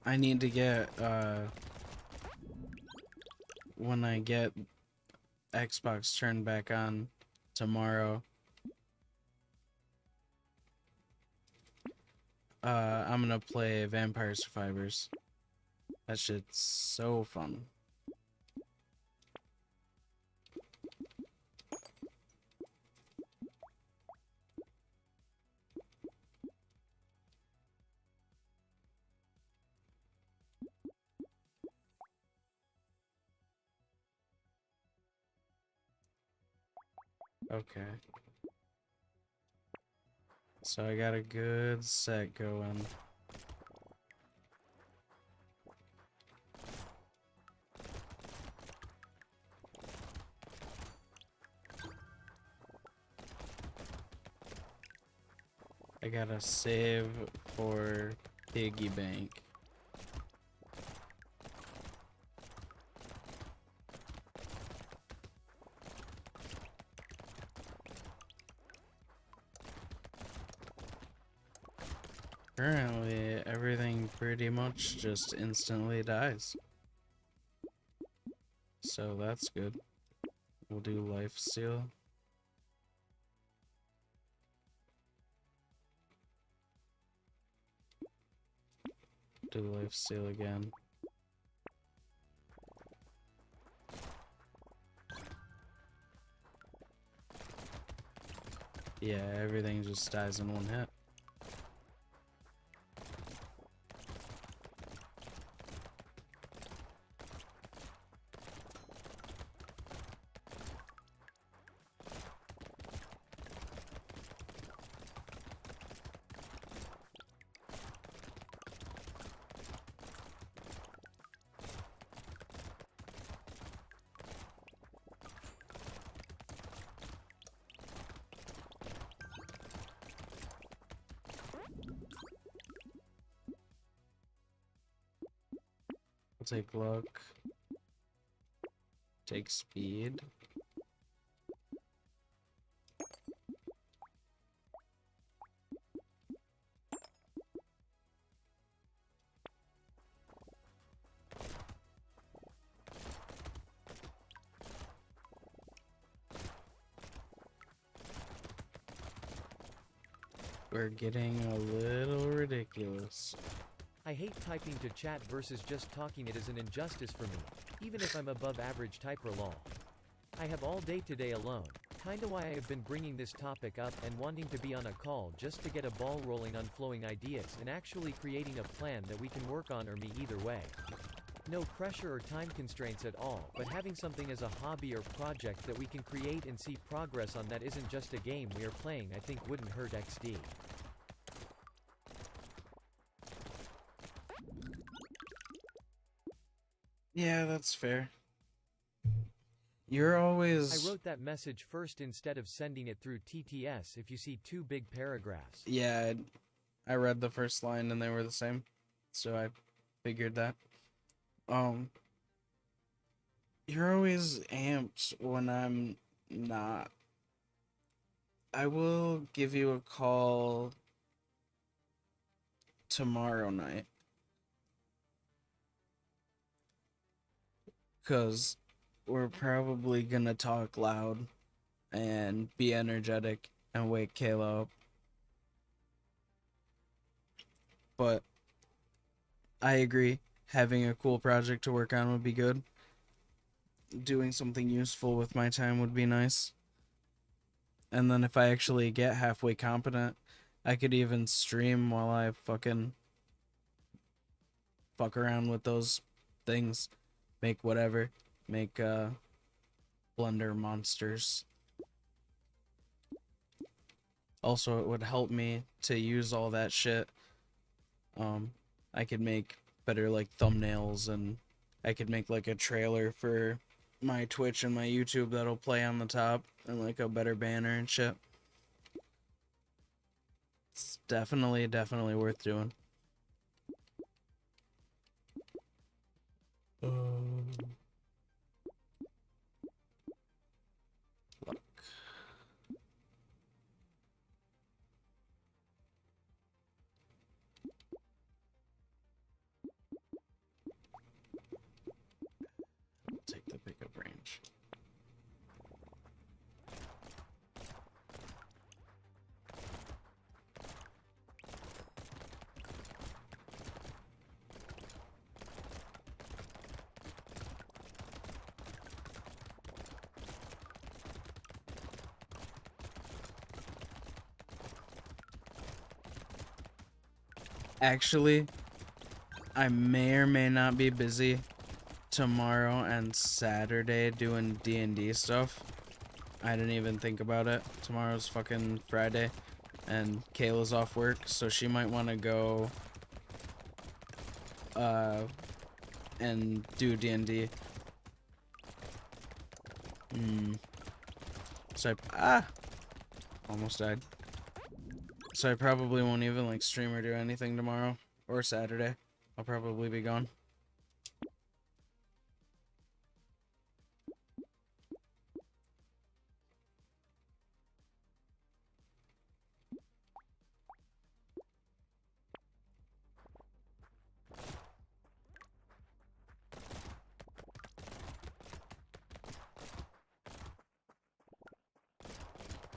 I need to get, when I get Xbox turned back on tomorrow, I'm gonna play Vampire Survivors. That shit's so fun. Okay. So I got a good set going. I gotta save for piggy bank. Currently, everything pretty much just instantly dies. So that's good. We'll do life steal. Do life steal again. Yeah, everything just dies in one hit. I'll take luck. Take speed. We're getting a little ridiculous. I hate typing to chat versus just talking. It is an injustice for me, even if I'm above average typer lol. I have all day today alone, kinda why I have been bringing this topic up and wanting to be on a call just to get a ball rolling on flowing ideas and actually creating a plan that we can work on or me either way. No pressure or time constraints at all, but having something as a hobby or project that we can create and see progress on that isn't just a game we are playing I think wouldn't hurt XD. Yeah, that's fair. You're I always... wrote that message first instead of sending it through TTS if you see two big paragraphs. Yeah, I read the first line and they were the same. So I figured that. Um, you're always amped when I'm not. I will give you a call tomorrow night. Because we're probably gonna talk loud and be energetic and wake Kayla up. But I agree, having a cool project to work on would be good. Doing something useful with my time would be nice. And then if I actually get halfway competent, I could even stream while I fucking fuck around with those things. Make whatever. Make blender monsters. Also, it would help me to use all that shit. I could make better like thumbnails, and I could make like a trailer for my Twitch and my YouTube that'll play on the top, and like a better banner and shit. It's definitely worth doing. Um, Luck. Actually, I may or may not be busy tomorrow and Saturday doing D&D stuff. I didn't even think about it. Tomorrow's fucking Friday, and Kayla's off work, so she might want to go and do D&D. So almost died. So I probably won't even like stream or do anything tomorrow or Saturday. I'll probably be gone.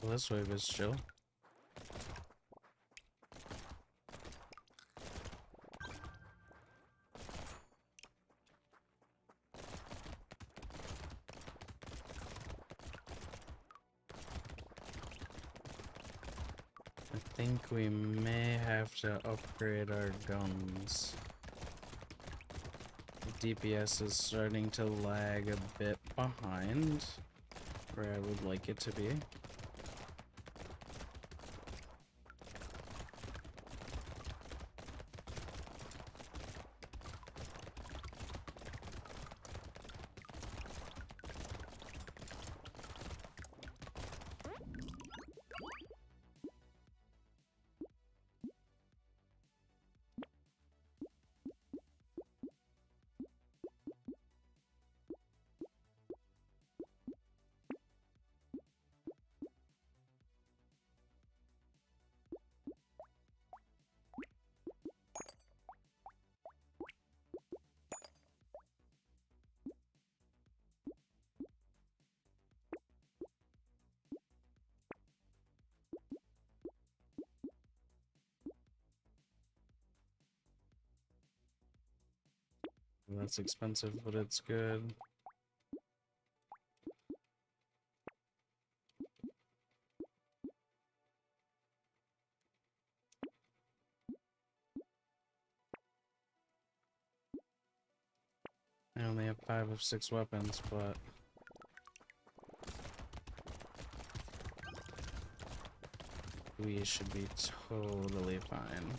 Well, this wave is chill. I think we may have to upgrade our guns. The DPS is starting to lag a bit behind where I would like it to be. That's expensive, but it's good. I only have 5 of 6 weapons, but we should be totally fine.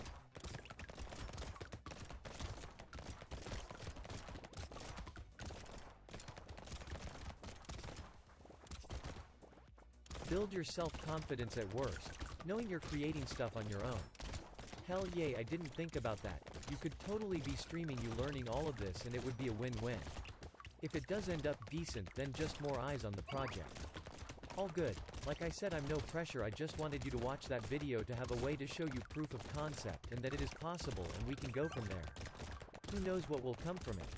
Build your self-confidence at worst, knowing you're creating stuff on your own. Hell yeah, I didn't think about that. You could totally be streaming you learning all of this and it would be a win-win. If it does end up decent, then just more eyes on the project. All good. Like I said, I'm no pressure, I just wanted you to watch that video to have a way to show you proof of concept and that it is possible and we can go from there. Who knows what will come from it?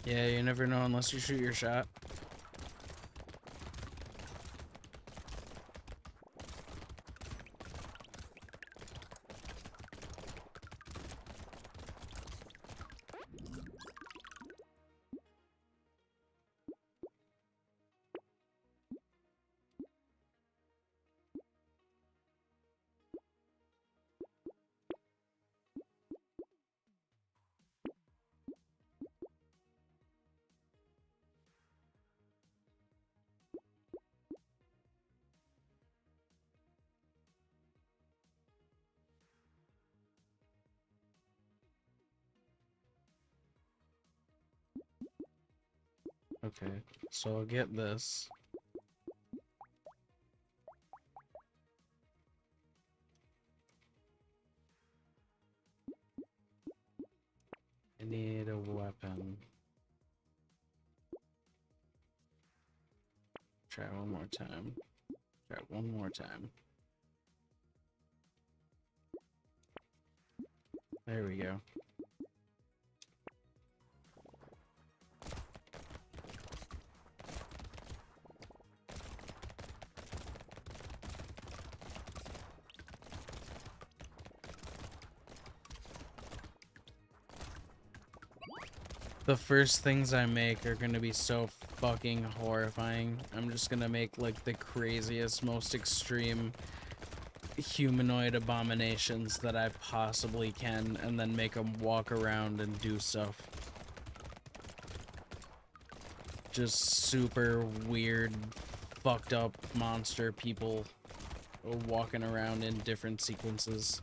Yeah, you never know unless you shoot your shot. Okay, so I'll get this. I need a weapon. Try one more time. Try one more time. There we go. The first things I make are gonna be so fucking horrifying. I'm just gonna make like the craziest, most extreme humanoid abominations that I possibly can, and then make them walk around and do stuff. Just super weird, fucked up monster people walking around in different sequences.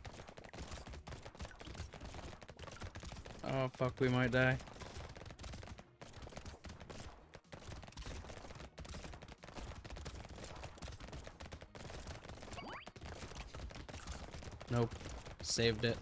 Oh fuck, we might die. Nope. Saved it.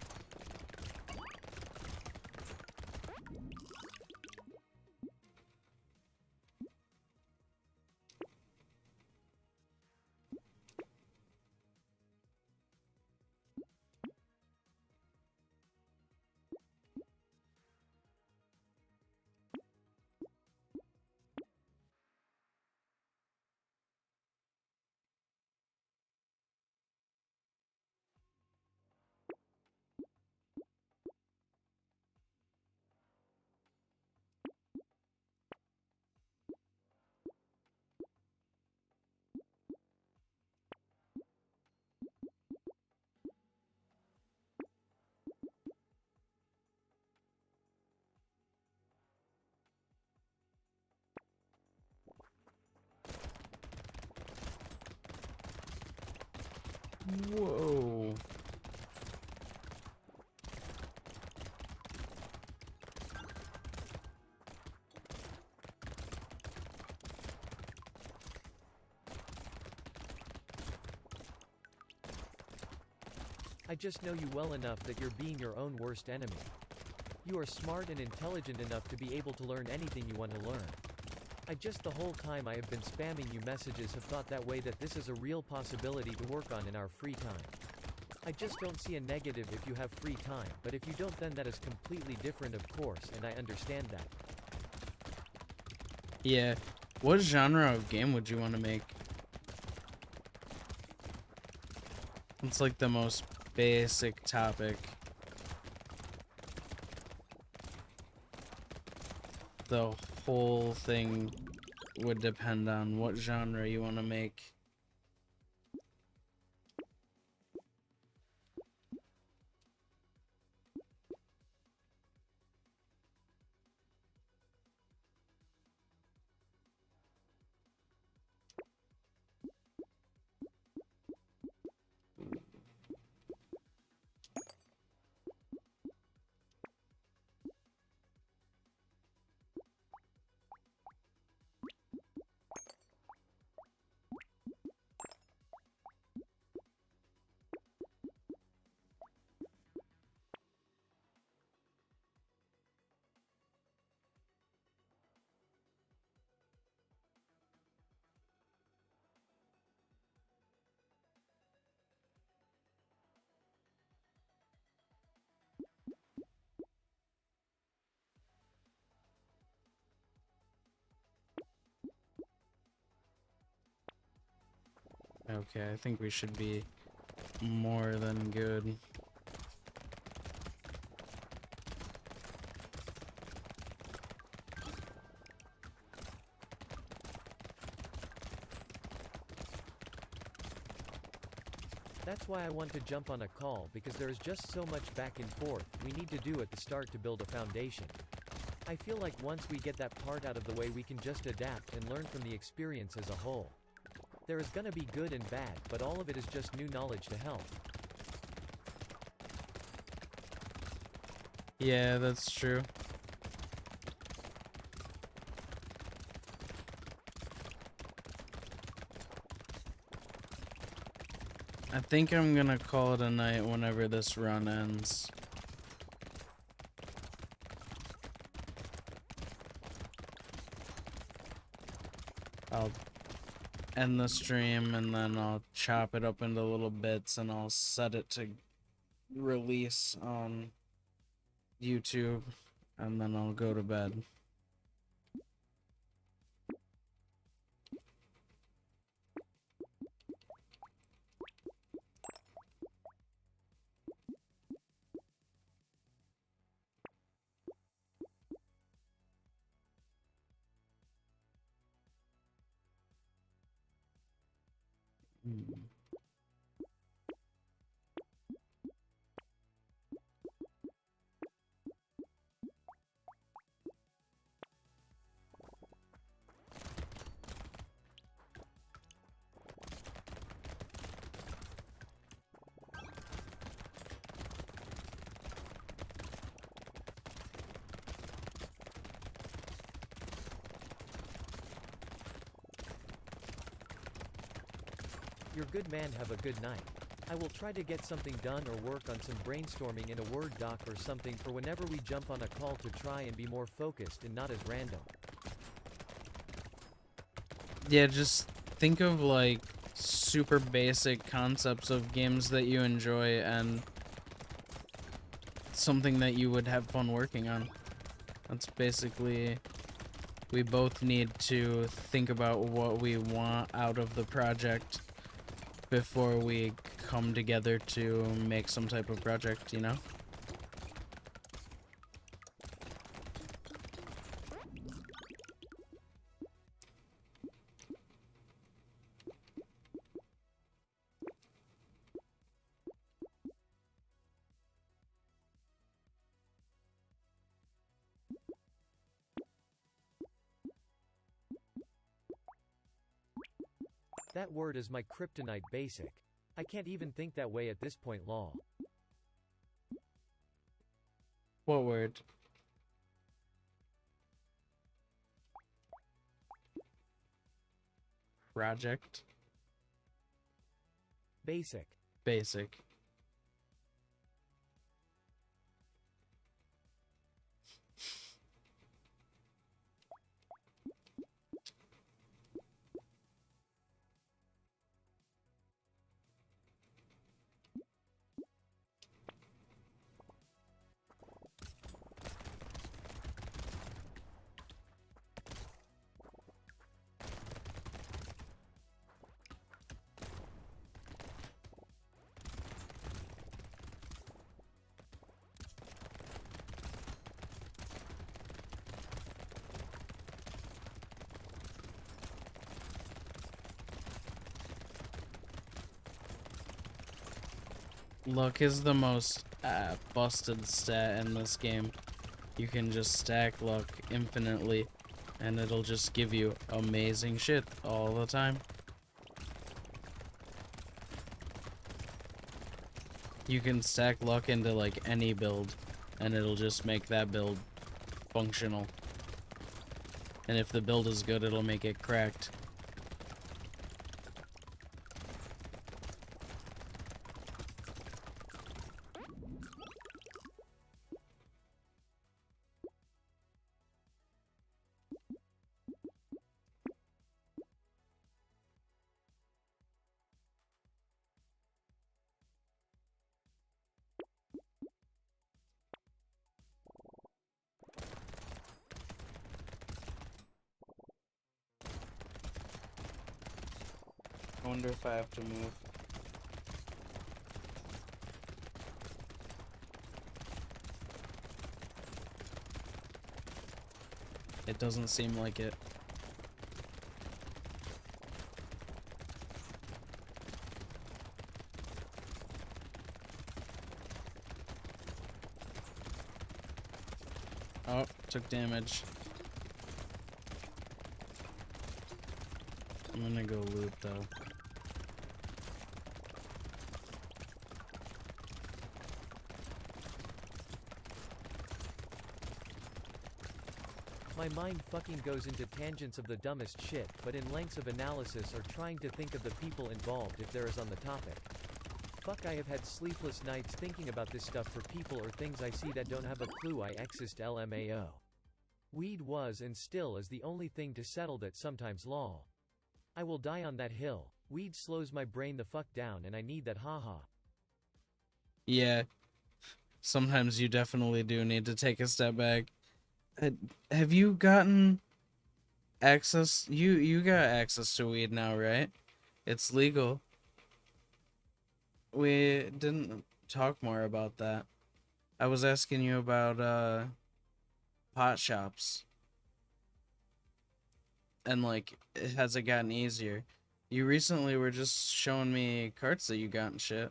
Whoa. I just know you well enough that you're being your own worst enemy. You are smart and intelligent enough to be able to learn anything you want to learn. I just the whole time I have been spamming you messages have thought that way that this is a real possibility to work on in our free time. I just don't see a negative if you have free time, but if you don't then that is completely different of course, and I understand that. Yeah. What genre of game would you want to make? It's like the most basic topic. The whole thing would depend on what genre you want to make. Okay, I think we should be more than good. That's why I want to jump on a call because there is just so much back and forth we need to do at the start to build a foundation. I feel like once we get that part out of the way we can just adapt and learn from the experience as a whole. There is gonna be good and bad, but all of it is just new knowledge to help. Yeah, that's true. I think I'm gonna call it a night whenever this run ends. I'll end the stream and then I'll chop it up into little bits and I'll set it to release on YouTube and then I'll go to bed. Hmm. Your good man, have a good night. I will try to get something done or work on some brainstorming in a Word doc or something for whenever we jump on a call to try and be more focused and not as random. Yeah, just think of like super basic concepts of games that you enjoy and something that you would have fun working on. That's basically, we both need to think about what we want out of the project before we come together to make some type of project, you know? That word is my kryptonite, basic. I can't even think that way at this point, lol. What word? Project? Basic. Basic. Luck is the most busted stat in this game. You can just stack luck infinitely, and it'll just give you amazing shit all the time. You can stack luck into like any build, and it'll just make that build functional. And if the build is good, it'll make it cracked. I wonder if I have to move. It doesn't seem like it. Oh, took damage. I'm gonna go loot though. My mind fucking goes into tangents of the dumbest shit, but in lengths of analysis or trying to think of the people involved if there is on the topic. Fuck, I have had sleepless nights thinking about this stuff for people or things I see that don't have a clue I exist, LMAO. Weed was and still is the only thing to settle that sometimes, lol. I will die on that hill. Weed slows my brain the fuck down and I need that, haha. Yeah, sometimes you definitely do need to take a step back. Have you gotten access? You got access to weed now, right? It's legal. We didn't talk more about that. I was asking you about pot shops and like has it gotten easier? You recently were just showing me carts that you got and shit.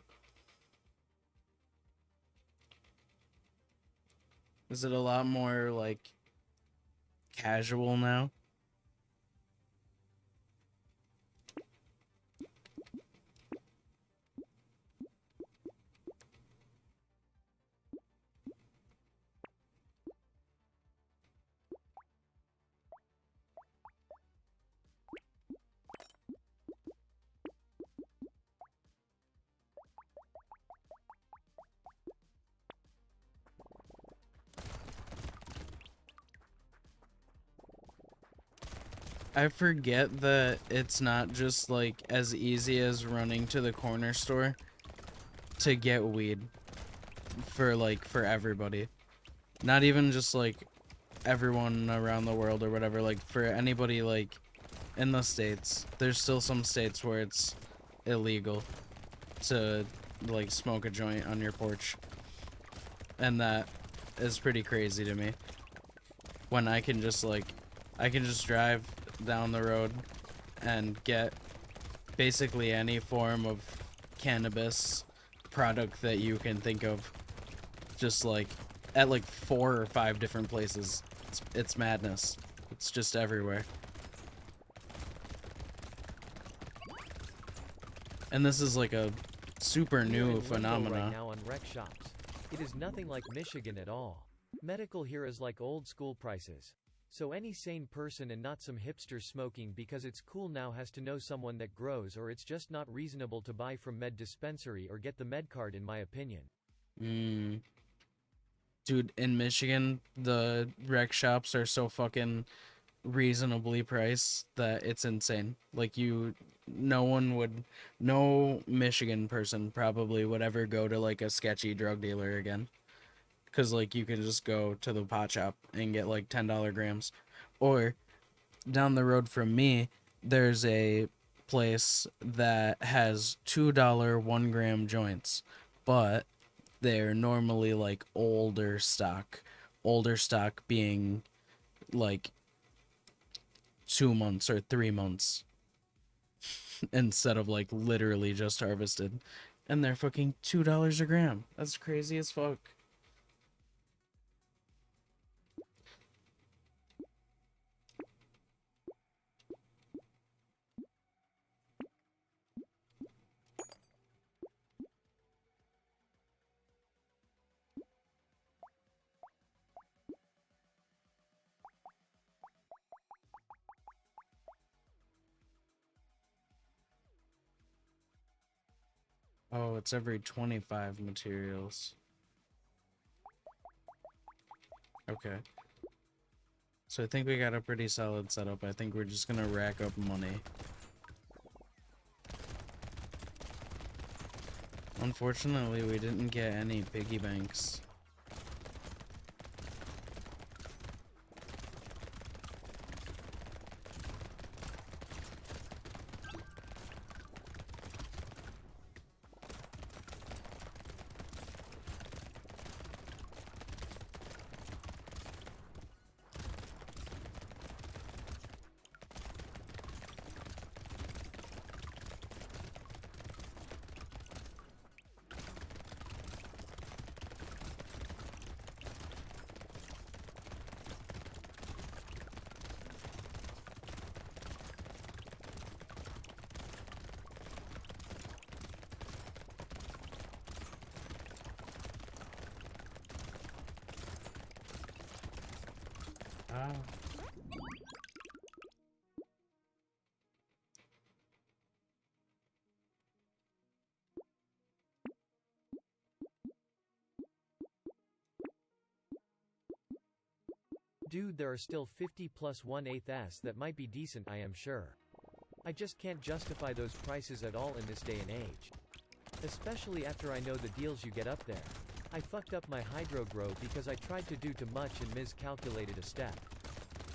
Is it a lot more like casual now? I forget that it's not just like as easy as running to the corner store to get weed for everybody. Not even just like everyone around the world or whatever, like for anybody like in the states. There's still some states where it's illegal to like smoke a joint on your porch. And that is pretty crazy to me. When I can just drive down the road and get basically any form of cannabis product that you can think of, just like at like 4 or 5 different places. It's madness. It's just everywhere. And this is like a super We are new in limbo right phenomena. now on rec shops. It is nothing like Michigan at all. Medical here is like old school prices. So any sane person and not some hipster smoking because it's cool now has to know someone that grows, or it's just not reasonable to buy from med dispensary or get the med card in my opinion. Mm. Dude, in Michigan, the rec shops are so fucking reasonably priced that it's insane. Like no one would, no Michigan person probably would ever go to like a sketchy drug dealer again. Cause like you can just go to the pot shop and get like $10 grams. Or down the road from me, there's a place that has $2 1 gram joints, but they're normally like older stock. Older stock being like 2 months or 3 months instead of like literally just harvested. And they're fucking $2 a gram. That's crazy as fuck. Oh, it's every 25 materials. Okay. So I think we got a pretty solid setup. I think we're just gonna rack up money. Unfortunately, we didn't get any piggy banks. Ah. Dude, there are still 50 plus 1/8 s that might be decent, I am sure. I just can't justify those prices at all in this day and age. Especially after I know the deals you get up there. I fucked up my hydro grow because I tried to do too much and miscalculated a step.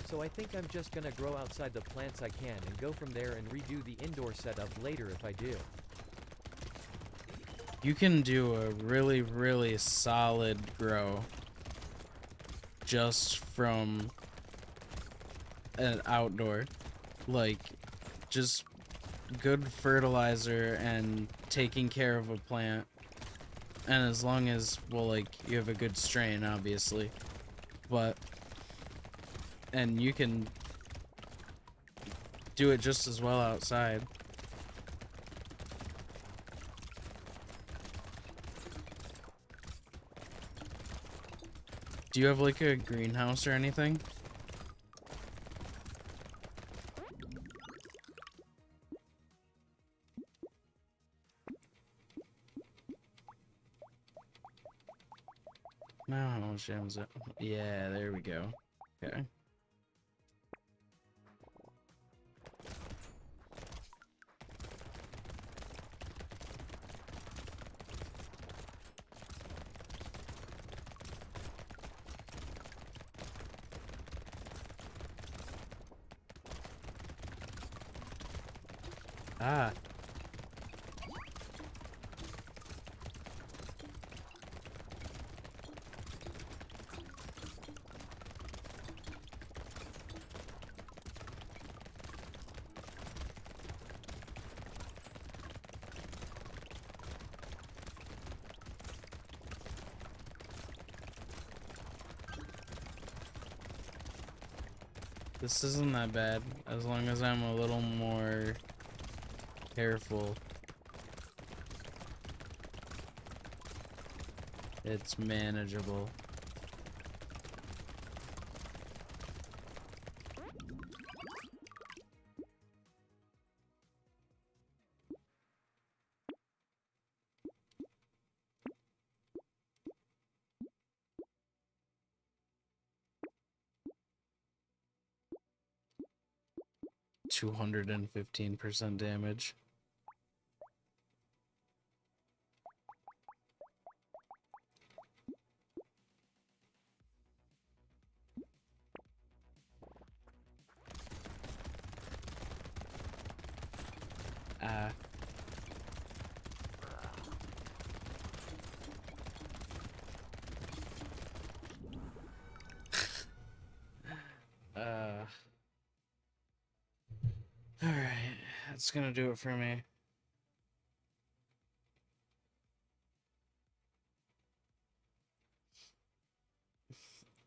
So I think I'm just gonna grow outside the plants I can and go from there and redo the indoor setup later if I do. You can do a really, really solid grow just from an outdoor. Like, just good fertilizer and taking care of a plant, and as long as, well, like, you have a good strain, obviously, but, and you can do it just as well outside. Do you have like a greenhouse or anything? Now how much is it? Yeah, there we go. Okay. Ah, this isn't that bad as long as I'm a little more careful. It's manageable. (215% damage). Ah. Uh. Alright, that's gonna do it for me.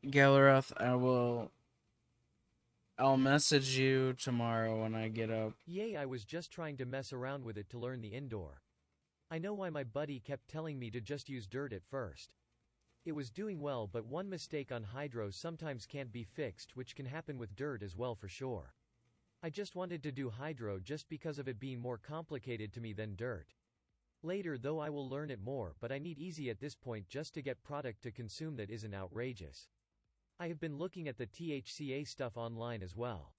Galaroth, I'll message you tomorrow when I get up. Yay, I was just trying to mess around with it to learn the indoor. I know why my buddy kept telling me to just use dirt at first. It was doing well, but one mistake on hydro sometimes can't be fixed, which can happen with dirt as well for sure. I just wanted to do hydro just because of it being more complicated to me than dirt. Later though I will learn it more, but I need easy at this point just to get product to consume that isn't outrageous. I have been looking at the THCA stuff online as well.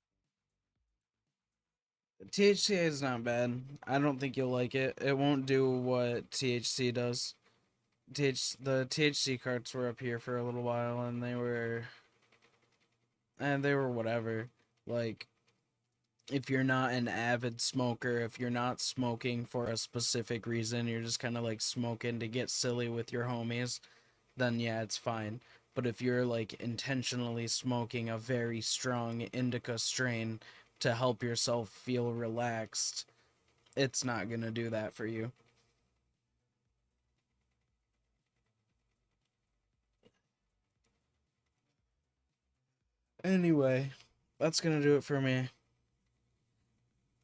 THCA is not bad. I don't think you'll like it. It won't do what THC does. The THC carts were up here for a little while, and they were whatever. Like, if you're not an avid smoker, if you're not smoking for a specific reason, you're just kind of like smoking to get silly with your homies, then yeah, it's fine. But if you're like intentionally smoking a very strong indica strain to help yourself feel relaxed, it's not gonna do that for you. Anyway, that's gonna do it for me.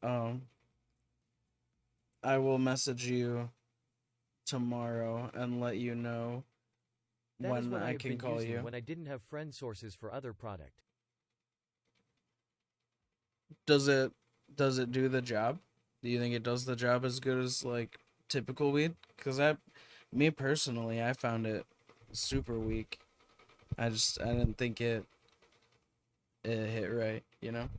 Um, I will message you tomorrow and let you know That is when what I I have can been call using you. when I didn't have friend sources for other product. Does it does it do the job? Do you think it does the job as good as like typical weed? Cuz me personally, I found it super weak. I didn't think it hit right, you know?